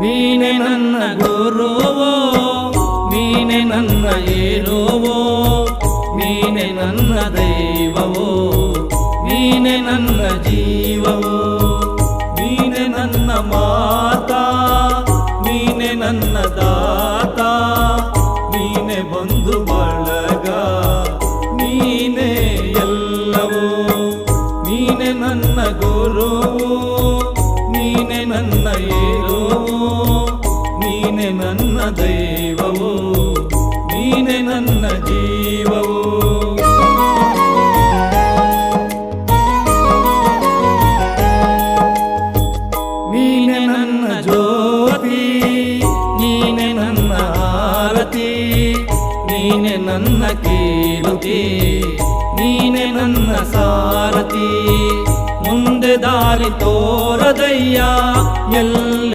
ನೀನೆ ನನ್ನ ಗುರುವೋ, ನೀನೆ ನನ್ನ ಏರುವೋ, ನೀನೆ ನನ್ನ ದೈವವೋ, ನೀನೆ ನನ್ನ ಜೀವವೋ, ನೀನೆ ನನ್ನ ಮಾತಾ, ನೀನೆ ನನ್ನ ದಾತ, ನೀನೆ ಬಂಧು ಬಳಗ, ನೀನೆ ಎಲ್ಲವೋ. ನೀನೆ ನನ್ನ ಗುರುವೋ, ನೀನೆ ನನ್ನ ಏರುವೋ, ನೀನೆ ನನ್ನ ದೈವವೋ, ನೀನೆ ನನ್ನ ಜೀವವೋ. ನೀನೆ ನನ್ನ ಜ್ಯೋತಿ, ನೀನೆ ನನ್ನ ಆರತಿ, ನೀನೆ ನನ್ನ ಕೀರ್ತಿ, ನೀನೆ ನನ್ನ ಸಾರಥಿ. ಮುಂದೆ ದಾರಿ ತೋರದಯ್ಯ ಎಲ್ಲಿ